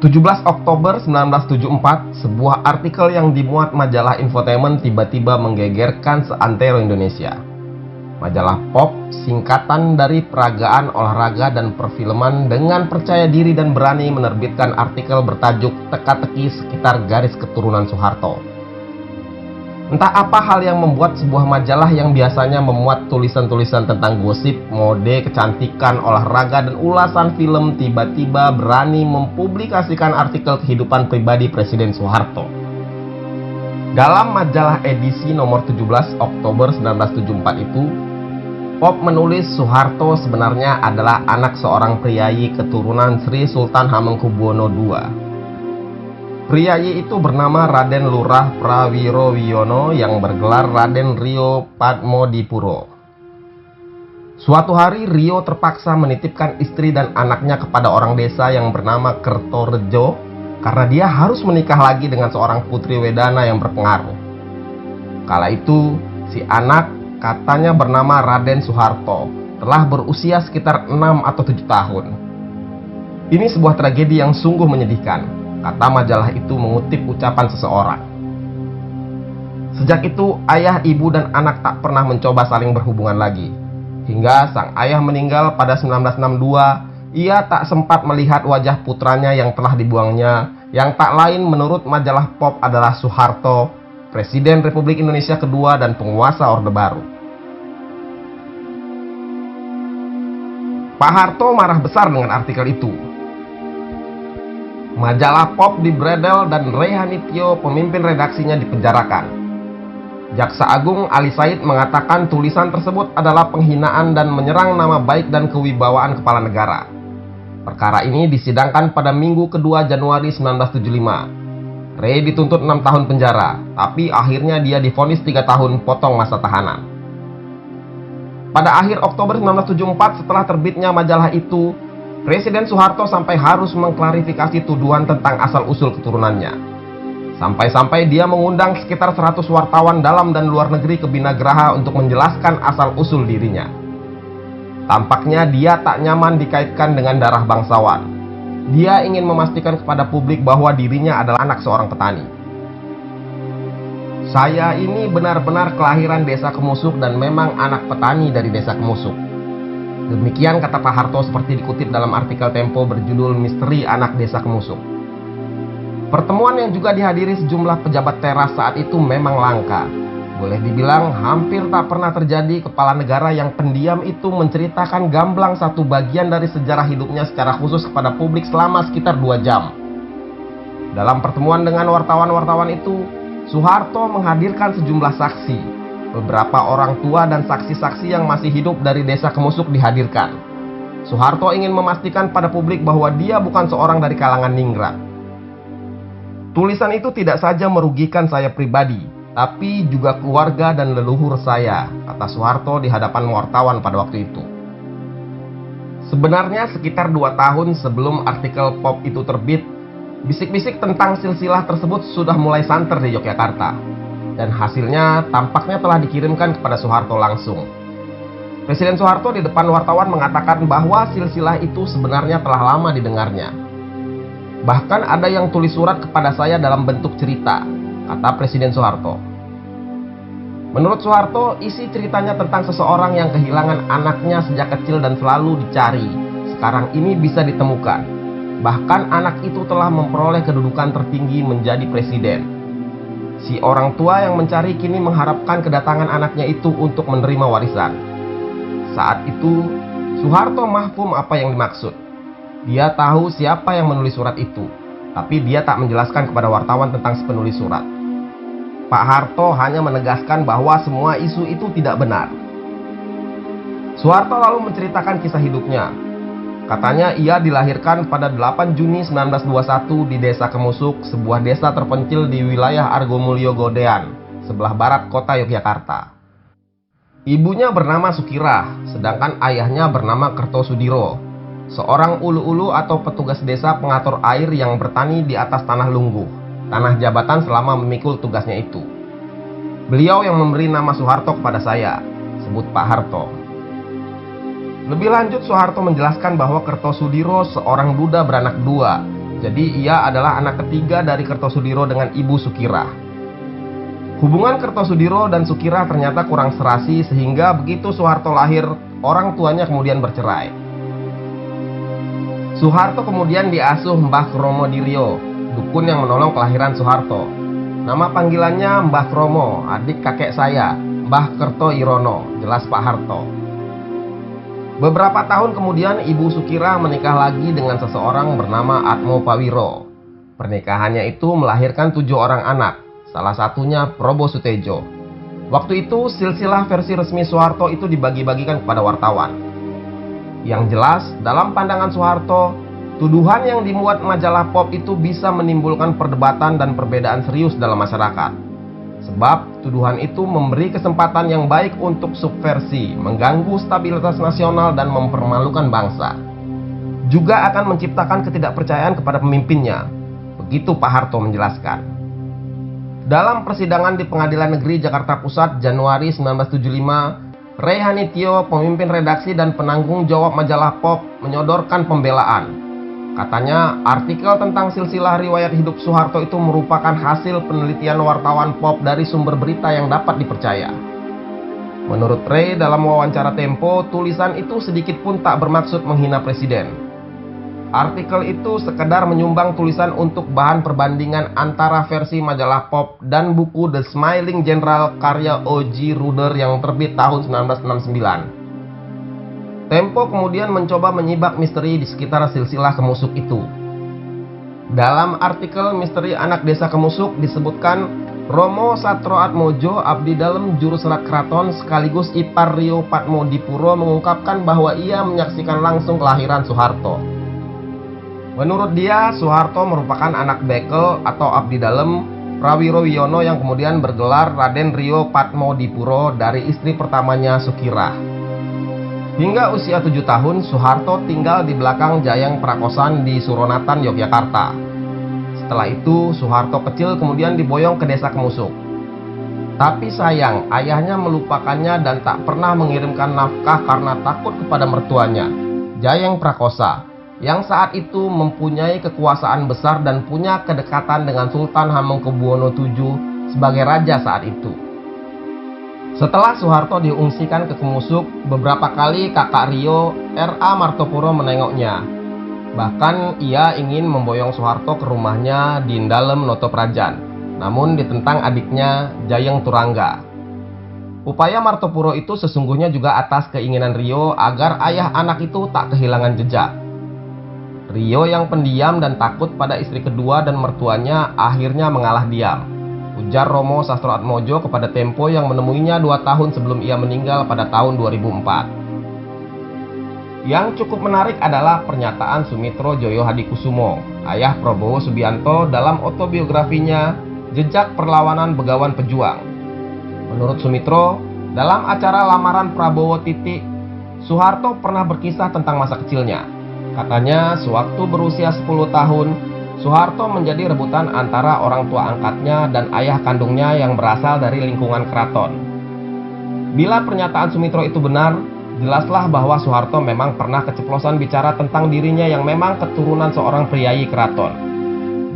17 Oktober 1974, sebuah artikel yang dimuat majalah Infotainment tiba-tiba menggegerkan seantero Indonesia. Majalah Pop, singkatan dari peragaan, olahraga, dan perfilman, dengan percaya diri dan berani menerbitkan artikel bertajuk "Teka-teki sekitar garis keturunan Soeharto". Entah apa hal yang membuat sebuah majalah yang biasanya memuat tulisan-tulisan tentang gosip, mode, kecantikan, olahraga, dan ulasan film tiba-tiba berani mempublikasikan artikel kehidupan pribadi Presiden Soeharto. Dalam majalah edisi nomor 17 Oktober 1974 itu, Pop menulis Soeharto sebenarnya adalah anak seorang priyayi keturunan Sri Sultan Hamengkubuwono II. Priyayi itu bernama Raden Lurah Prawiro-Wiono yang bergelar Raden Rio Padmodipuro. Suatu hari Rio terpaksa menitipkan istri dan anaknya kepada orang desa yang bernama Kertorejo karena dia harus menikah lagi dengan seorang putri wedana yang berpengaruh. Kala itu si anak, katanya bernama Raden Soeharto, telah berusia sekitar 6 atau 7 tahun. Ini sebuah tragedi yang sungguh menyedihkan, kata majalah itu mengutip ucapan seseorang. Sejak itu, ayah, ibu, dan anak tak pernah mencoba saling berhubungan lagi. Hingga sang ayah meninggal pada 1962, ia tak sempat melihat wajah putranya yang telah dibuangnya, yang tak lain menurut majalah Pop adalah Soeharto, Presiden Republik Indonesia kedua dan penguasa Orde Baru. Pak Harto marah besar dengan artikel itu. Majalah Pop dibredel dan Rehanityo, pemimpin redaksinya, dipenjarakan. Jaksa Agung Ali Said mengatakan tulisan tersebut adalah penghinaan dan menyerang nama baik dan kewibawaan kepala negara. Perkara ini disidangkan pada Minggu kedua Januari 1975. Ray dituntut 6 tahun penjara, tapi akhirnya dia divonis 3 tahun potong masa tahanan. Pada akhir Oktober 1974, setelah terbitnya majalah itu, Presiden Soeharto sampai harus mengklarifikasi tuduhan tentang asal-usul keturunannya. Sampai-sampai dia mengundang sekitar 100 wartawan dalam dan luar negeri ke Binagraha untuk menjelaskan asal-usul dirinya. Tampaknya dia tak nyaman dikaitkan dengan darah bangsawan. Dia ingin memastikan kepada publik bahwa dirinya adalah anak seorang petani. Saya ini benar-benar kelahiran desa Kemusuk dan memang anak petani dari desa Kemusuk. Demikian kata Pak Harto seperti dikutip dalam artikel Tempo berjudul Misteri Anak Desa Kemusuk. Pertemuan yang juga dihadiri sejumlah pejabat teras saat itu memang langka. Boleh dibilang hampir tak pernah terjadi kepala negara yang pendiam itu menceritakan gamblang satu bagian dari sejarah hidupnya secara khusus kepada publik selama sekitar 2 jam. Dalam pertemuan dengan wartawan-wartawan itu, Soeharto menghadirkan sejumlah saksi. Beberapa orang tua dan saksi-saksi yang masih hidup dari desa Kemusuk dihadirkan. Soeharto ingin memastikan pada publik bahwa dia bukan seorang dari kalangan ningrat. Tulisan itu tidak saja merugikan saya pribadi, tapi juga keluarga dan leluhur saya, kata Soeharto di hadapan wartawan pada waktu itu. Sebenarnya sekitar 2 tahun sebelum artikel Pop itu terbit, bisik-bisik tentang silsilah tersebut sudah mulai santer di Yogyakarta. Dan hasilnya tampaknya telah dikirimkan kepada Soeharto langsung. Presiden Soeharto di depan wartawan mengatakan bahwa silsilah itu sebenarnya telah lama didengarnya. Bahkan ada yang tulis surat kepada saya dalam bentuk cerita, kata Presiden Soeharto. Menurut Soeharto, isi ceritanya tentang seseorang yang kehilangan anaknya sejak kecil dan selalu dicari, sekarang ini bisa ditemukan. Bahkan anak itu telah memperoleh kedudukan tertinggi menjadi presiden. Si orang tua yang mencari kini mengharapkan kedatangan anaknya itu untuk menerima warisan. Saat itu, Soeharto mahfum apa yang dimaksud. Dia tahu siapa yang menulis surat itu, tapi dia tak menjelaskan kepada wartawan tentang si penulis surat. Pak Harto hanya menegaskan bahwa semua isu itu tidak benar. Soeharto lalu menceritakan kisah hidupnya. Katanya ia dilahirkan pada 8 Juni 1921 di desa Kemusuk, sebuah desa terpencil di wilayah Argomulyo Godean, sebelah barat kota Yogyakarta. Ibunya bernama Sukirah, sedangkan ayahnya bernama Kertosudiro, seorang ulu-ulu atau petugas desa pengatur air yang bertani di atas tanah lungguh, tanah jabatan selama memikul tugasnya itu. Beliau yang memberi nama Soeharto kepada saya, sebut Pak Harto. Lebih lanjut, Soeharto menjelaskan bahwa Kertosudiro seorang duda beranak 2, Jadi ia adalah anak ketiga dari Kertosudiro dengan Ibu Sukira. Hubungan Kertosudiro dan Sukira ternyata kurang serasi sehingga begitu Soeharto lahir, orang tuanya kemudian bercerai. Soeharto kemudian diasuh Mbah Kromo di Rio, dukun yang menolong kelahiran Soeharto. Nama panggilannya Mbah Kromo, adik kakek saya, Mbah Kerto Irono, jelas Pak Harto. Beberapa tahun kemudian Ibu Sukira menikah lagi dengan seseorang bernama Atmo Pawiro. Pernikahannya itu melahirkan 7 orang anak, salah satunya Probo Sutejo. Waktu itu silsilah versi resmi Soeharto itu dibagi-bagikan kepada wartawan. Yang jelas, dalam pandangan Soeharto, tuduhan yang dimuat majalah Pop itu bisa menimbulkan perdebatan dan perbedaan serius dalam masyarakat. Sebab tuduhan itu memberi kesempatan yang baik untuk subversi, mengganggu stabilitas nasional dan mempermalukan bangsa. Juga akan menciptakan ketidakpercayaan kepada pemimpinnya. Begitu Pak Harto menjelaskan. Dalam persidangan di Pengadilan Negeri Jakarta Pusat Januari 1975, Ray Hanitio, pemimpin redaksi dan penanggung jawab majalah Pop, menyodorkan pembelaan. Katanya, artikel tentang silsilah riwayat hidup Soeharto itu merupakan hasil penelitian wartawan Pop dari sumber berita yang dapat dipercaya. Menurut Ray dalam wawancara Tempo, tulisan itu sedikit pun tak bermaksud menghina presiden. Artikel itu sekedar menyumbang tulisan untuk bahan perbandingan antara versi majalah Pop dan buku The Smiling General karya O.G. Ruder yang terbit tahun 1969. Tempo kemudian mencoba menyibak misteri di sekitar silsilah Kemusuk itu. Dalam artikel Misteri Anak Desa Kemusuk disebutkan Romo Satro Atmojo, abdi dalem juru serat keraton sekaligus ipar Rio Patmodipuro, mengungkapkan bahwa ia menyaksikan langsung kelahiran Soeharto. Menurut dia, Soeharto merupakan anak bekel atau abdi dalem Prawiro Wiono yang kemudian bergelar Raden Rio Patmodipuro dari istri pertamanya Sukira. Hingga usia 7 tahun, Soeharto tinggal di belakang Jayang Prakosan di Suronatan, Yogyakarta. Setelah itu, Soeharto kecil kemudian diboyong ke desa Kemusuk. Tapi sayang, ayahnya melupakannya dan tak pernah mengirimkan nafkah karena takut kepada mertuanya, Jayang Prakosa, yang saat itu mempunyai kekuasaan besar dan punya kedekatan dengan Sultan Hamengkubuwono VII sebagai raja saat itu. Setelah Soeharto diungsikan ke Kemusuk, beberapa kali kakak Rio, R.A. Martopuro menengoknya. Bahkan ia ingin memboyong Soeharto ke rumahnya di Ndalem Notoprajan, namun ditentang adiknya Jayeng Turangga. Upaya Martopuro itu sesungguhnya juga atas keinginan Rio agar ayah anak itu tak kehilangan jejak. Rio yang pendiam dan takut pada istri kedua dan mertuanya akhirnya mengalah diam, ujar Romo Sastro Atmojo kepada Tempo yang menemuinya 2 tahun sebelum ia meninggal pada tahun 2004. Yang cukup menarik adalah pernyataan Sumitro Joyo Hadikusumo, ayah Prabowo Subianto, dalam autobiografinya Jejak Perlawanan Begawan Pejuang. Menurut Sumitro, dalam acara lamaran Prabowo Titik, Soeharto pernah berkisah tentang masa kecilnya. Katanya, sewaktu berusia 10 tahun, Soeharto menjadi rebutan antara orang tua angkatnya dan ayah kandungnya yang berasal dari lingkungan keraton. Bila pernyataan Sumitro itu benar, jelaslah bahwa Soeharto memang pernah keceplosan bicara tentang dirinya yang memang keturunan seorang priyayi keraton.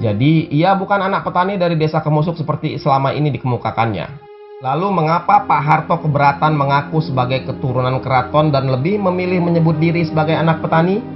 Jadi, ia bukan anak petani dari desa Kemusuk seperti selama ini dikemukakannya. Lalu mengapa Pak Harto keberatan mengaku sebagai keturunan keraton dan lebih memilih menyebut diri sebagai anak petani?